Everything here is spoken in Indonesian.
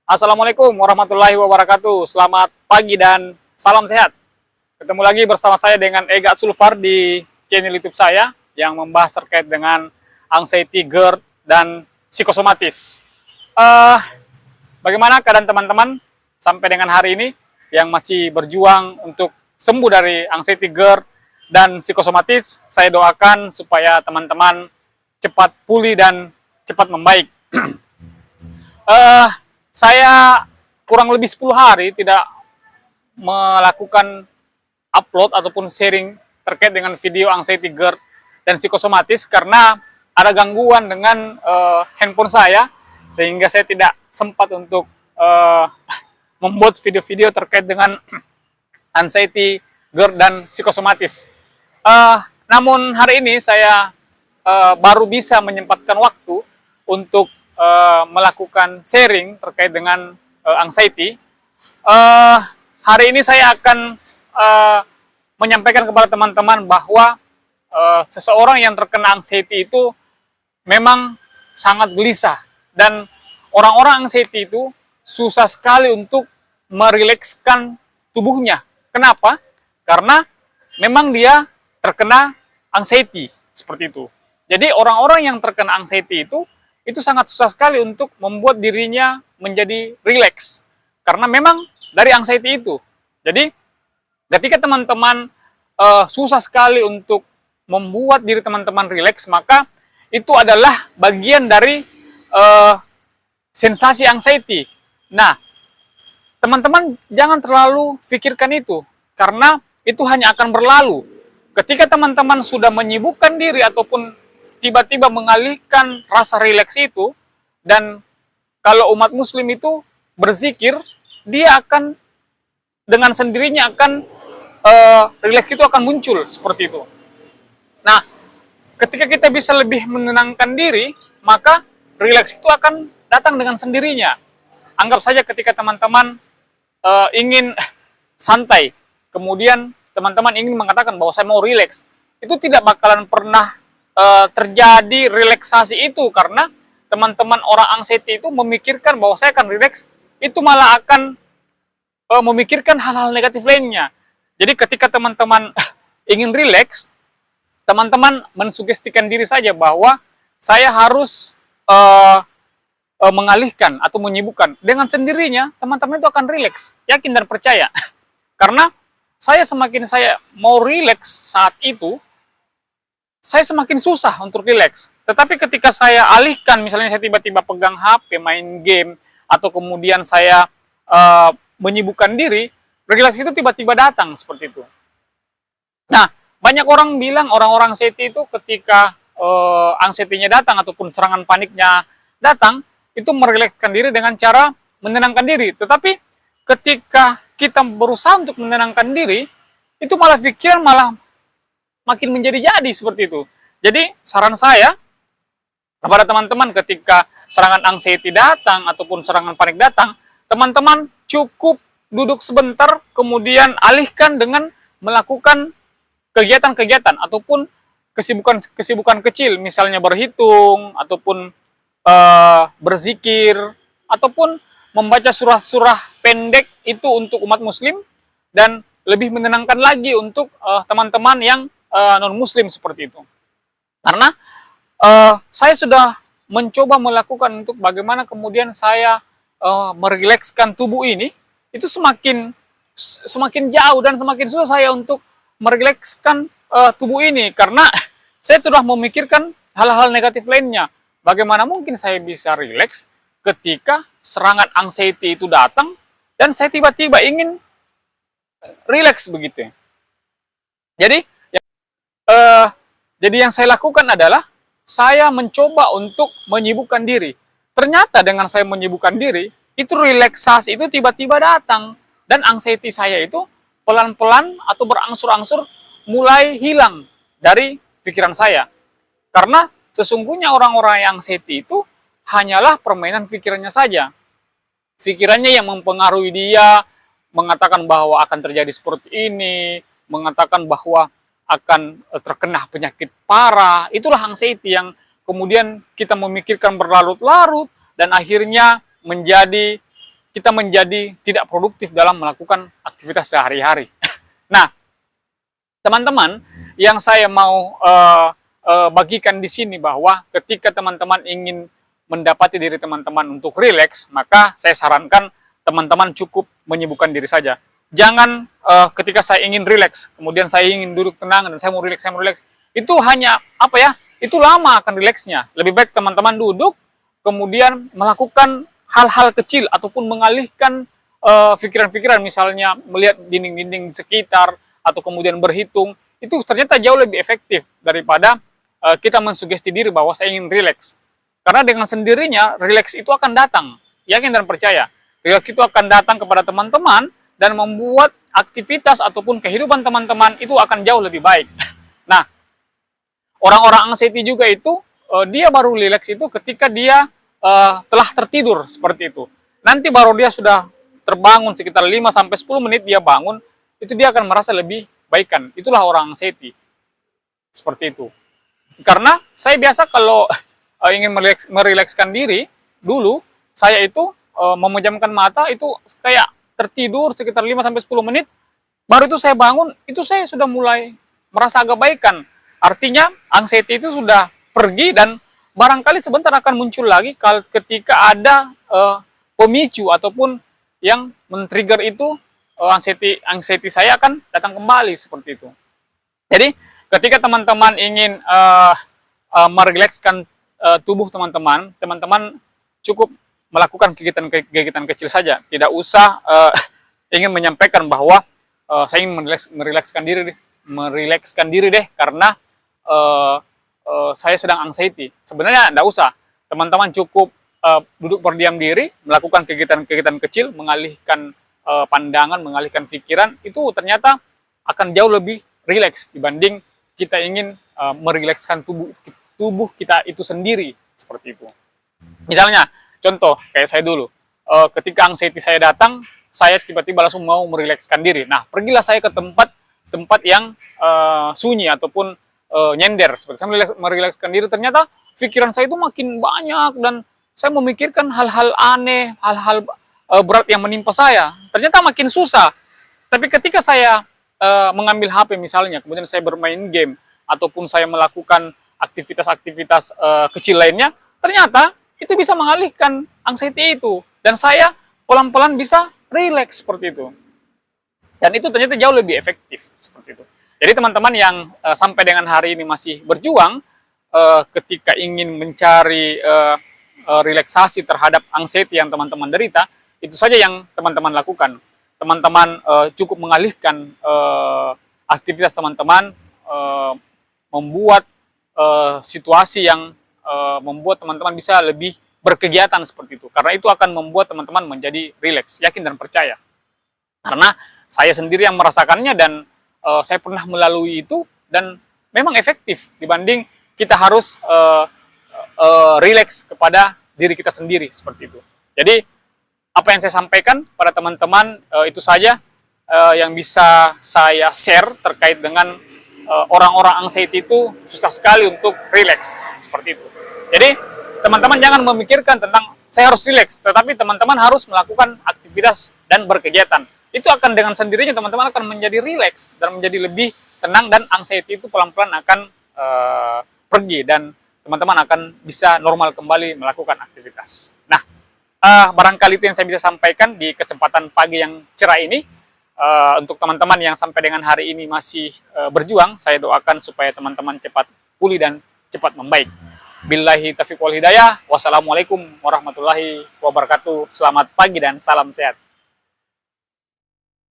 Assalamualaikum warahmatullahi wabarakatuh. Selamat pagi dan salam sehat. Ketemu lagi bersama saya dengan Ega Sulfar di channel YouTube saya yang membahas terkait dengan anxiety, GERD, dan psikosomatis. Eh, Bagaimana keadaan teman-teman sampai dengan hari ini yang masih berjuang untuk sembuh dari anxiety, GERD, dan psikosomatis? Saya doakan supaya teman-teman cepat pulih dan cepat membaik. Eh, saya kurang lebih 10 hari tidak melakukan upload ataupun sharing terkait dengan video anxiety, GERD, dan psikosomatis karena ada gangguan dengan handphone saya, sehingga saya tidak sempat untuk membuat video-video terkait dengan anxiety, GERD, dan psikosomatis. Namun hari ini saya baru bisa menyempatkan waktu untuk melakukan sharing terkait dengan anxiety. Hari ini saya akan menyampaikan kepada teman-teman bahwa seseorang yang terkena anxiety itu memang sangat gelisah, dan orang-orang anxiety itu susah sekali untuk merilekskan tubuhnya. Kenapa? Karena memang dia terkena anxiety seperti itu. Jadi orang-orang yang terkena anxiety itu sangat susah sekali untuk membuat dirinya menjadi rileks. Karena memang dari anxiety itu. Jadi ketika teman-teman susah sekali untuk membuat diri teman-teman rileks, maka itu adalah bagian dari sensasi anxiety. Nah, teman-teman jangan terlalu pikirkan itu, karena itu hanya akan berlalu. Ketika teman-teman sudah menyibukkan diri ataupun tiba-tiba mengalihkan rasa rileks itu, dan kalau umat muslim itu berzikir, dia akan dengan sendirinya akan rileks itu akan muncul seperti itu. Nah, ketika kita bisa lebih menenangkan diri, maka rileks itu akan datang dengan sendirinya. Anggap saja ketika teman-teman ingin santai, kemudian teman-teman ingin mengatakan bahwa saya mau rileks, itu tidak bakalan pernah terjadi relaksasi itu, karena teman-teman orang anxiety itu memikirkan bahwa saya akan rileks, itu malah akan memikirkan hal-hal negatif lainnya. Jadi ketika teman-teman ingin rileks, teman-teman mensugestikan diri saja bahwa saya harus mengalihkan atau menyibukkan. Dengan sendirinya teman-teman itu akan rileks, yakin dan percaya. Karena semakin saya mau rileks saat itu, saya semakin susah untuk rileks. Tetapi ketika saya alihkan, misalnya saya tiba-tiba pegang HP, main game, atau kemudian saya menyibukkan diri, rileks itu tiba-tiba datang seperti itu. Nah, banyak orang bilang orang-orang anxiety itu ketika anxiety-nya datang ataupun serangan paniknya datang, itu merilekskan diri dengan cara menenangkan diri. Tetapi ketika kita berusaha untuk menenangkan diri, itu malah pikiran malah makin menjadi-jadi seperti itu. Jadi saran saya kepada teman-teman ketika serangan anxiety datang ataupun serangan panik datang, teman-teman cukup duduk sebentar, kemudian alihkan dengan melakukan kegiatan-kegiatan ataupun kesibukan kecil, misalnya berhitung ataupun berzikir ataupun membaca surah-surah pendek itu untuk umat muslim, dan lebih menenangkan lagi untuk teman-teman yang non-muslim seperti itu. Karena saya sudah mencoba melakukan untuk bagaimana kemudian saya merilekskan tubuh ini, itu semakin jauh dan semakin susah saya untuk merilekskan tubuh ini, karena saya sudah memikirkan hal-hal negatif lainnya. Bagaimana mungkin saya bisa rileks ketika serangan anxiety itu datang dan saya tiba-tiba ingin rileks begitu. Jadi yang saya lakukan adalah saya mencoba untuk menyibukkan diri. Ternyata dengan saya menyibukkan diri, itu relaksasi itu tiba-tiba datang, dan anxiety saya itu pelan-pelan atau berangsur-angsur mulai hilang dari pikiran saya. Karena sesungguhnya orang-orang yang anxiety itu hanyalah permainan pikirannya saja. Pikirannya yang mempengaruhi dia, mengatakan bahwa akan terjadi seperti ini, mengatakan bahwa akan terkena penyakit parah. Itulah anxiety yang kemudian kita memikirkan berlarut-larut dan akhirnya menjadi kita menjadi tidak produktif dalam melakukan aktivitas sehari-hari. Nah, teman-teman, yang saya mau bagikan di sini bahwa ketika teman-teman ingin mendapati diri teman-teman untuk rileks, maka saya sarankan teman-teman cukup menyibukkan diri saja. Jangan ketika saya ingin rileks, kemudian saya ingin duduk tenang dan saya mau rileks, itu hanya apa ya? Itu lama akan rileksnya. Lebih baik teman-teman duduk, kemudian melakukan hal-hal kecil ataupun mengalihkan pikiran-pikiran, misalnya melihat dinding-dinding di sekitar atau kemudian berhitung. Itu ternyata jauh lebih efektif daripada kita mensugesti diri bahwa saya ingin rileks. Karena dengan sendirinya rileks itu akan datang, yakin dan percaya. Rileks itu akan datang kepada teman-teman dan membuat aktivitas ataupun kehidupan teman-teman itu akan jauh lebih baik. Nah, orang-orang anxiety juga itu, dia baru rileks itu ketika dia telah tertidur seperti itu. Nanti baru dia sudah terbangun sekitar 5-10 menit dia bangun, itu dia akan merasa lebih baikan. Itulah orang anxiety. Seperti itu. Karena saya biasa kalau ingin merilekskan diri, dulu saya itu memejamkan mata itu kayak tertidur sekitar 5-10 menit, baru itu saya bangun, itu saya sudah mulai merasa agak baikan. Artinya anxiety itu sudah pergi dan barangkali sebentar akan muncul lagi ketika ada pemicu ataupun yang men-trigger itu, anxiety saya akan datang kembali seperti itu. Jadi ketika teman-teman ingin merilekskan tubuh teman-teman cukup melakukan kegiatan kecil saja. Tidak usah ingin menyampaikan bahwa saya ingin merilekskan diri deh karena saya sedang anxiety. Sebenarnya tidak usah. Teman-teman cukup duduk berdiam diri, melakukan kegiatan-kegiatan kecil, mengalihkan pandangan, mengalihkan pikiran, itu ternyata akan jauh lebih rileks dibanding kita ingin merilekskan tubuh kita itu sendiri, seperti itu. Misalnya, contoh, kayak saya dulu, ketika anxiety saya datang, saya tiba-tiba langsung mau merilekskan diri. Nah, pergilah saya ke tempat yang sunyi ataupun nyender. Seperti saya merilekskan diri, ternyata pikiran saya itu makin banyak dan saya memikirkan hal-hal aneh, hal-hal berat yang menimpa saya. Ternyata makin susah. Tapi ketika saya mengambil HP misalnya, kemudian saya bermain game, ataupun saya melakukan aktivitas-aktivitas kecil lainnya, ternyata itu bisa mengalihkan anxiety itu. Dan saya pelan-pelan bisa rileks seperti itu. Dan itu ternyata jauh lebih efektif seperti itu. Jadi teman-teman yang sampai dengan hari ini masih berjuang, ketika ingin mencari relaksasi terhadap anxiety yang teman-teman derita, itu saja yang teman-teman lakukan. Teman-teman cukup mengalihkan aktivitas teman-teman, membuat situasi yang membuat teman-teman bisa lebih berkegiatan seperti itu. Karena itu akan membuat teman-teman menjadi rileks, yakin dan percaya. Karena saya sendiri yang merasakannya dan saya pernah melalui itu dan memang efektif dibanding kita harus rileks kepada diri kita sendiri seperti itu. Jadi apa yang saya sampaikan pada teman-teman itu saja yang bisa saya share terkait dengan orang-orang anxiety itu susah sekali untuk rileks seperti itu. Jadi teman-teman jangan memikirkan tentang saya harus rileks, tetapi teman-teman harus melakukan aktivitas dan berkegiatan. Itu akan dengan sendirinya teman-teman akan menjadi rileks dan menjadi lebih tenang dan anxiety itu pelan-pelan akan pergi dan teman-teman akan bisa normal kembali melakukan aktivitas. Nah, barangkali itu yang saya bisa sampaikan di kesempatan pagi yang cerah ini. Untuk teman-teman yang sampai dengan hari ini masih berjuang, saya doakan supaya teman-teman cepat pulih dan cepat membaik. Billahi taufiq wal hidayah. Wassalamualaikum warahmatullahi wabarakatuh. Selamat pagi dan salam sehat.